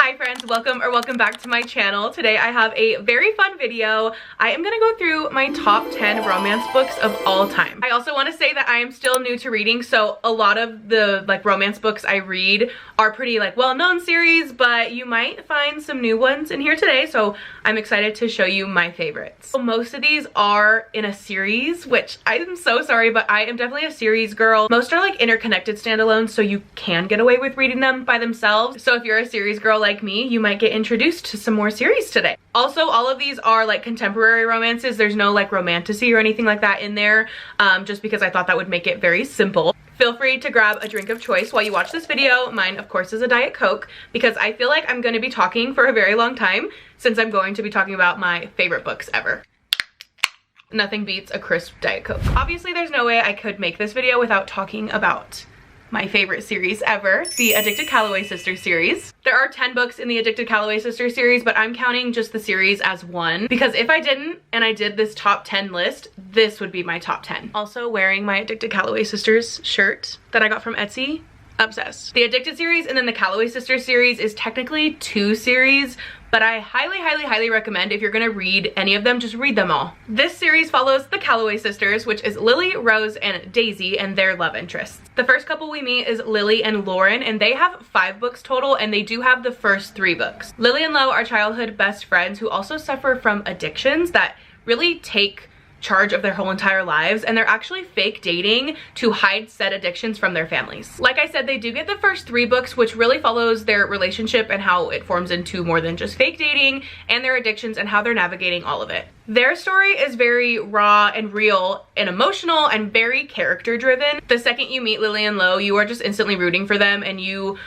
Hi friends, welcome back to my channel. Today I have a very fun video. I am gonna go through my top 10 romance books of all time. I also want to say that I am still new to reading, so a lot of the romance books I read are pretty well-known series, but you might find some new ones in here today, so I'm excited to show you my favorites. So most of these are in a series, which I'm so sorry, but I am definitely a series girl. Most are interconnected standalones, so you can get away with reading them by themselves. So if you're a series girl like me, you might get introduced to some more series today. Also, all of these are contemporary romances. There's no romantasy or anything like that in there, just because I thought that would make it very simple. Feel free to grab a drink of choice while you watch this video. Mine, of course, is a Diet Coke because I feel like I'm going to be talking for a very long time since I'm going to be talking about my favorite books ever. Nothing beats a crisp Diet Coke. Obviously, there's no way I could make this video without talking about my favorite series ever, the Addicted Calloway Sisters series. There are 10 books in the Addicted Calloway Sisters series, but I'm counting just the series as one because if I didn't and I did this top 10 list, this would be my top 10. Also wearing my Addicted Calloway Sisters shirt that I got from Etsy. Obsessed. The Addicted series and then the Calloway Sisters series is technically 2 series, but I highly recommend if you're gonna read any of them, just read them all. This series follows the Calloway sisters, which is Lily, Rose, and Daisy, and their love interests. The first couple we meet is Lily and Lauren, and they have 5 books total, and they do have the first 3 books. Lily and Lo are childhood best friends who also suffer from addictions that really take charge of their whole entire lives, and they're actually fake dating to hide said addictions from their families. Like I said, they do get the first 3 books, which really follows their relationship and how it forms into more than just fake dating and their addictions and how they're navigating all of it. Their story is very raw and real and emotional and very character driven. The second you meet Lily and Lo, you are just instantly rooting for them and you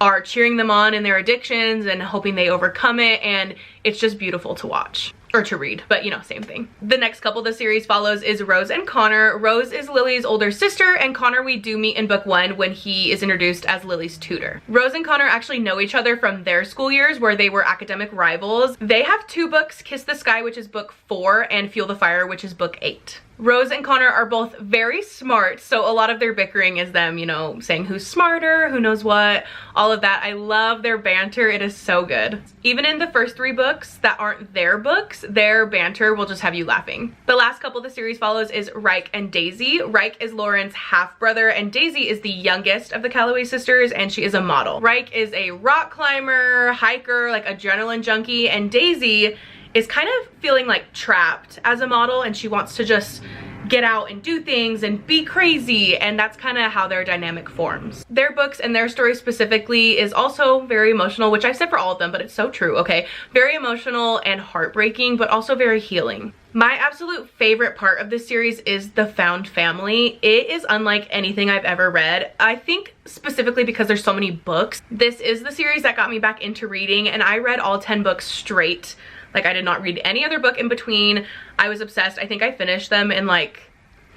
are cheering them on in their addictions and hoping they overcome it, and it's just beautiful to watch. Or to read, but you know, same thing. The next couple the series follows is Rose and Connor. Rose is Lily's older sister, and Connor we do meet in book 1 when he is introduced as Lily's tutor. Rose and Connor actually know each other from their school years where they were academic rivals. They have 2 books, Kiss the Sky, which is book 4, and Fuel the Fire, which is book 8. Rose and Connor are both very smart, so a lot of their bickering is them, you know, saying who's smarter, who knows what, all of that. I love their banter, it is so good. Even in the first 3 books that aren't their books, their banter will just have you laughing. The last couple the series follows is Reich and Daisy. Reich is Lauren's half-brother, and Daisy is the youngest of the Calloway sisters, and she is a model. Reich is a rock climber, hiker, adrenaline junkie, and Daisy is kind of feeling trapped as a model, and she wants to just get out and do things and be crazy, and that's kind of how their dynamic forms. Their books and their story specifically is also very emotional, which I said for all of them, but it's so true, okay? Very emotional and heartbreaking, but also very healing. My absolute favorite part of this series is the found family. It is unlike anything I've ever read. I think specifically because there's so many books. This is the series that got me back into reading, and I read all 10 books straight. I did not read any other book in between. I was obsessed. I think I finished them in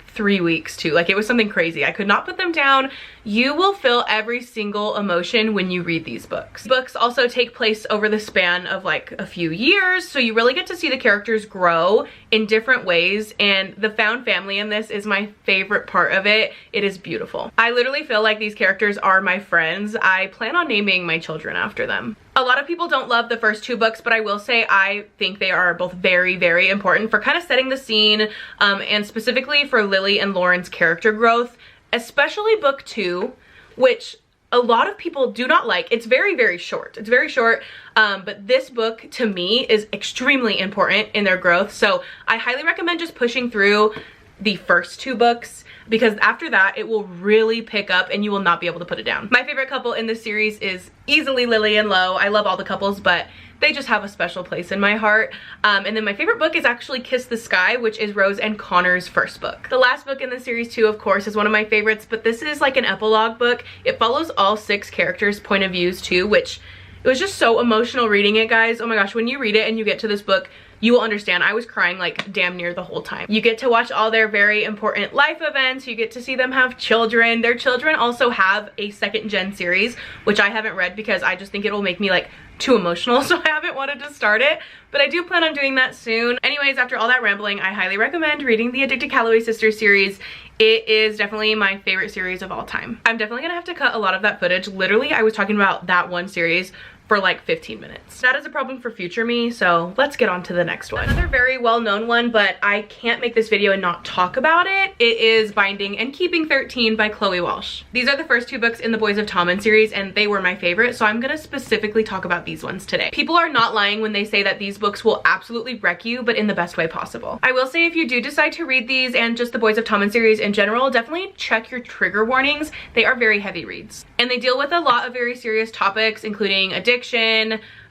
3 weeks too. It was something crazy. I could not put them down. You will feel every single emotion when you read these books. Books also take place over the span of a few years, so you really get to see the characters grow in different ways, and the found family in this is my favorite part of it. It is beautiful. I literally feel like these characters are my friends. I plan on naming my children after them. A lot of people don't love the first 2 books, but I will say I think they are both very important for kind of setting the scene, and specifically for Lily and Lauren's character growth, especially book 2, which a lot of people do not like. It's very short. It's very short, but this book to me is extremely important in their growth, so I highly recommend just pushing through the first 2 books, because after that it will really pick up and you will not be able to put it down. My favorite couple in this series is easily Lily and Lo. I love all the couples, but they just have a special place in my heart. And then my favorite book is actually Kiss the Sky, which is Rose and Connor's first book. The last book in the series too, of course, is one of my favorites, but this is an epilogue book. It follows all 6 characters' point of views too, which it was just so emotional reading it, guys. Oh my gosh, when you read it and you get to this book, you will understand. I was crying damn near the whole time. You get to watch all their very important life events. You get to see them have children. Their children also have a 2nd gen series, which I haven't read because I just think it will make me too emotional, so I haven't wanted to start it, but I do plan on doing that soon. Anyways, after all that rambling, I highly recommend reading the Addicted Calloway Sisters series. It is definitely my favorite series of all time. I'm definitely gonna have to cut a lot of that footage. Literally, I was talking about that one series for like 15 minutes. That is a problem for future me, so let's get on to the next one. Another very well-known one, but I can't make this video and not talk about it. It is Binding and Keeping 13 by Chloe Walsh. These are the first 2 books in the Boys of Tommen series, and they were my favorite, so I'm gonna specifically talk about these ones today. People are not lying when they say that these books will absolutely wreck you, but in the best way possible. I will say if you do decide to read these and just the Boys of Tommen series in general, definitely check your trigger warnings. They are very heavy reads, and they deal with a lot of very serious topics, including addiction,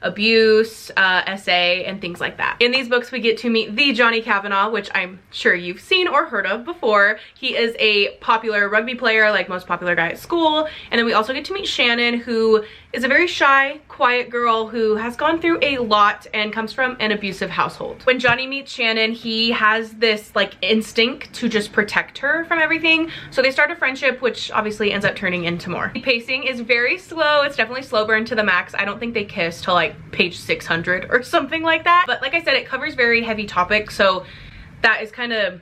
abuse, SA, and things like that. In these books, we get to meet the Johnny Kavanaugh, which I'm sure you've seen or heard of before. He is a popular rugby player, like most popular guy at school. And then we also get to meet Shannon, who is a very shy, quiet girl who has gone through a lot and comes from an abusive household. When Johnny meets Shannon, he has this like instinct to just protect her from everything. So they start a friendship, which obviously ends up turning into more. The pacing is very slow. It's definitely slow burn to the max. I don't think they kiss till like page 600 or something like that. But like I said, it covers very heavy topics. So that is kind of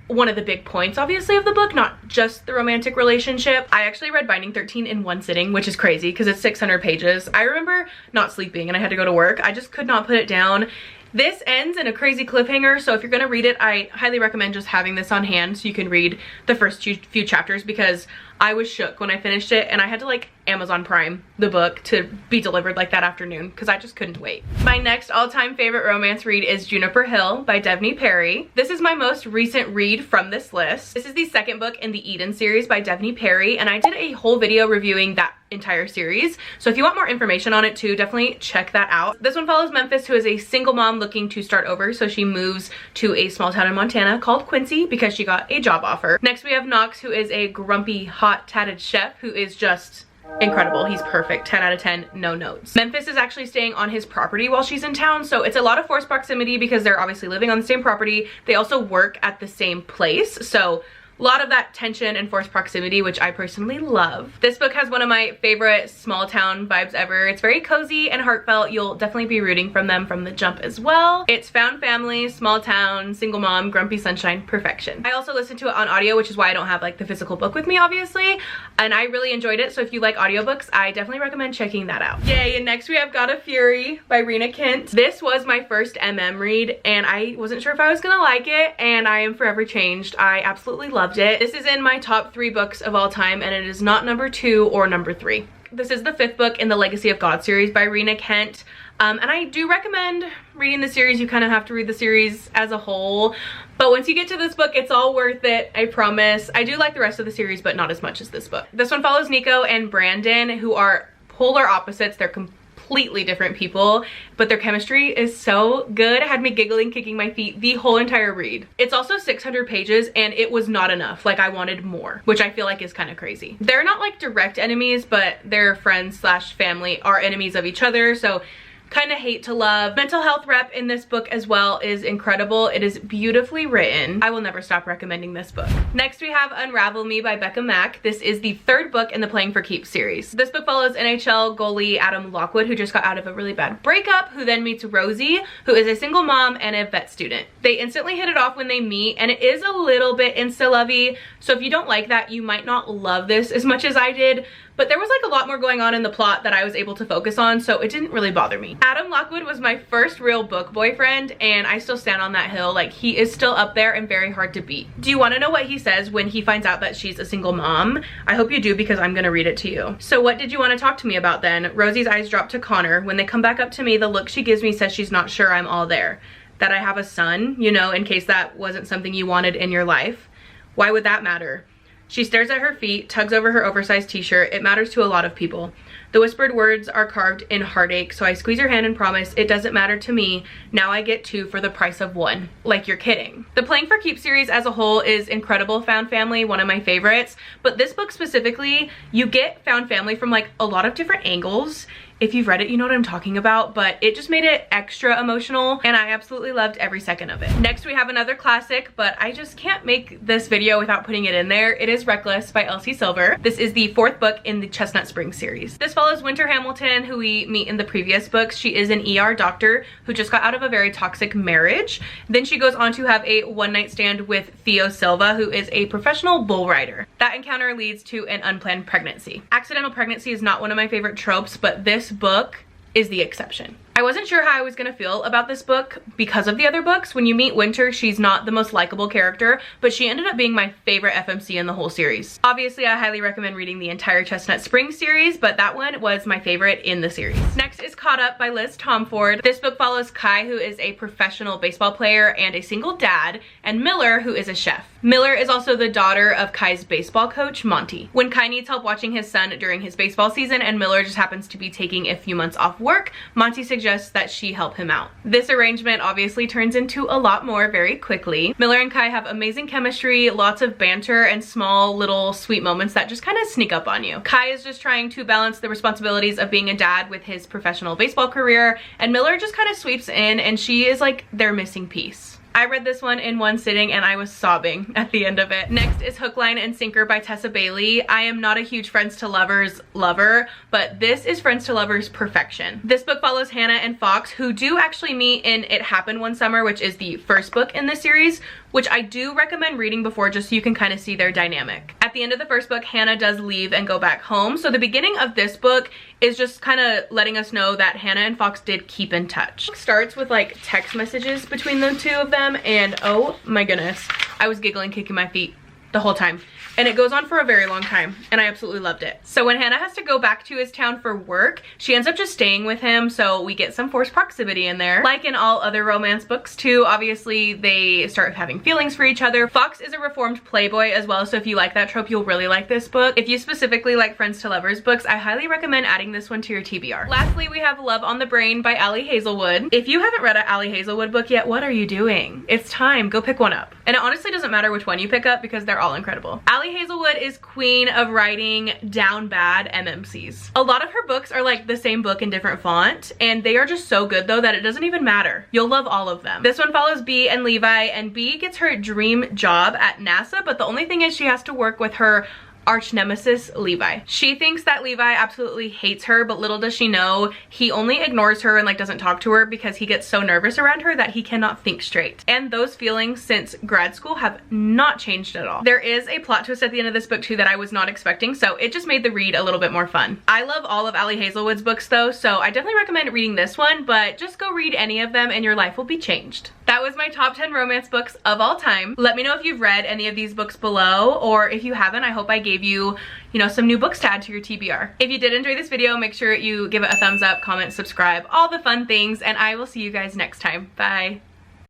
one of the big points, obviously, of the book, not just the romantic relationship. I actually read Binding 13 in one sitting, which is crazy because it's 600 pages. I remember not sleeping and I had to go to work. I just could not put it down. This ends in a crazy cliffhanger, so if you're gonna read it, I highly recommend just having this on hand so you can read the first few chapters, because I was shook when I finished it and I had to like Amazon Prime the book to be delivered like that afternoon because I just couldn't wait. My next all-time favorite romance read is Juniper Hill by Devney Perry. This is my most recent read from this list. This is the second book in the Eden series by Devney Perry, and I did a whole video reviewing that entire series. So if you want more information on it too, definitely check that out. This one follows Memphis, who is a single mom looking to start over. So she moves to a small town in Montana called Quincy because she got a job offer. Next we have Knox, who is a grumpy, hot, tatted chef who is just incredible. He's perfect. 10 out of 10, no notes. Memphis is actually staying on his property while she's in town, so it's a lot of forced proximity because they're obviously living on the same property. They also work at the same place, so a lot of that tension and forced proximity, which I personally love. This book has one of my favorite small town vibes ever. It's very cozy and heartfelt. You'll definitely be rooting from them from the jump as well. It's found family, small town, single mom, grumpy sunshine, perfection. I also listened to it on audio, which is why I don't have like the physical book with me, obviously, and I really enjoyed it. So if you like audiobooks, I definitely recommend checking that out. Yay, and next we have God of Fury by Rina Kent. This was my first read and I wasn't sure if I was gonna like it, and I am forever changed. I absolutely loved it. This is in my top 3 books of all time, and it is not number 2 or number 3. This is the 5th book in the Legacy of God series by Rina Kent. And I do recommend reading the series. You kind of have to read the series as a whole, but once you get to this book, it's all worth it, I promise. I do like the rest of the series, but not as much as this book. This one follows Nico and Brandon, who are polar opposites. They're completely different people, but their chemistry is so good. It had me giggling, kicking my feet the whole entire read. It's also 600 pages and it was not enough. Like, I wanted more, which I feel like is kind of crazy. They're not like direct enemies, but their friends slash family are enemies of each other, so kind of hate to love. Mental health rep in this book as well is incredible. It is beautifully written. I will never stop recommending this book. Next we have Unravel Me by Becca Mack. This is the 3rd book in the Playing for Keeps series. This book follows NHL goalie Adam Lockwood, who just got out of a really bad breakup, who then meets Rosie, who is a single mom and a vet student. They instantly hit it off when they meet, and it is a little bit insta-lovey, so if you don't like that, you might not love this as much as I did. But there was like a lot more going on in the plot that I was able to focus on, so it didn't really bother me. Adam Lockwood was my first real book boyfriend, and I still stand on that hill. Like, he is still up there and very hard to beat. Do you want to know what he says when he finds out that she's a single mom? I hope you do, because I'm gonna read it to you. So what did you want to talk to me about then? Rosie's eyes drop to Connor. When they come back up to me, the look she gives me says she's not sure I'm all there. That I have a son, you know, in case that wasn't something you wanted in your life. Why would that matter? She stares at her feet, tugs over her oversized t-shirt. It matters to a lot of people. The whispered words are carved in heartache, so I squeeze her hand and promise it doesn't matter to me. Now I get 2 for the price of 1. Like, you're kidding. The Playing for Keeps series as a whole is incredible found family, one of my favorites. But this book specifically, you get found family from like a lot of different angles. If you've read it, you know what I'm talking about, but it just made it extra emotional, and I absolutely loved every second of it. Next, we have another classic, but I just can't make this video without putting it in there. It is Reckless by Elsie Silver. This is the 4th book in the Chestnut Springs series. This follows Winter Hamilton, who we meet in the previous books. She is an ER doctor who just got out of a very toxic marriage. Then she goes on to have a one-night stand with Theo Silva, who is a professional bull rider. That encounter leads to an unplanned pregnancy. Accidental pregnancy is not one of my favorite tropes, but this book is the exception. I wasn't sure how I was gonna feel about this book because of the other books. When you meet Winter, she's not the most likable character, but she ended up being my favorite FMC in the whole series. Obviously, I highly recommend reading the entire Chestnut Spring series, but that one was my favorite in the series. Next is Caught Up by Liz Tomforde. This book follows Kai, who is a professional baseball player and a single dad, and Miller, who is a chef. Miller is also the daughter of Kai's baseball coach, Monty. When Kai needs help watching his son during his baseball season and Miller just happens to be taking a few months off work, Monty suggests that she help him out. This arrangement obviously turns into a lot more very quickly. Miller and Kai have amazing chemistry, lots of banter, and small little sweet moments that just kind of sneak up on you. Kai is just trying to balance the responsibilities of being a dad with his professional baseball career, and Miller just kind of sweeps in and she is like their missing piece. I read this one in one sitting and I was sobbing at the end of it. Next is Hook, Line, and Sinker by Tessa Bailey. I am not a huge Friends to Lovers lover, but this is Friends to Lovers perfection. This book follows Hannah and Fox, who do actually meet in It Happened One Summer, which is the first book in this series, which I do recommend reading before just so you can kind of see their dynamic. At the end of the first book, Hannah does leave and go back home. So the beginning of this book is just kind of letting us know that Hannah and Fox did keep in touch. It starts with like text messages between the two of them, and oh my goodness, I was giggling, kicking my feet the whole time. And it goes on for a very long time, and I absolutely loved it. So when Hannah has to go back to his town for work, she ends up just staying with him, so we get some forced proximity in there. Like in all other romance books too, obviously they start having feelings for each other. Fox is a reformed playboy as well, so if you like that trope, you'll really like this book. If you specifically like Friends to Lovers books, I highly recommend adding this one to your TBR. Lastly, we have Love on the Brain by ALLLL Hazelwood. If you haven't read an ALLLL Hazelwood book yet, what are you doing? It's time, go pick one up. And it honestly doesn't matter which one you pick up because they're all incredible. ALLLL Hazelwood is queen of writing down bad MMCs. A lot of her books are like the same book in different font, and they are just so good though that it doesn't even matter. You'll love all of them. This one follows Bee and Levi, and Bee gets her dream job at NASA, but the only thing is she has to work with her arch nemesis Levi. She thinks that Levi absolutely hates her, but little does she know he only ignores her and like doesn't talk to her because he gets so nervous around her that he cannot think straight. And those feelings since grad school have not changed at all. There is a plot twist at the end of this book too that I was not expecting, so it just made the read a little bit more fun. I love all of ALLLL Hazelwood's books though, so I definitely recommend reading this one, but just go read any of them and your life will be changed. That was my top 10 romance books of all time. Let me know if you've read any of these books below, or if you haven't, I hope I gave you know, some new books to add to your TBR. If you did enjoy this video, make sure you give it a thumbs up, comment, subscribe, all the fun things, and I will see you guys next time. Bye.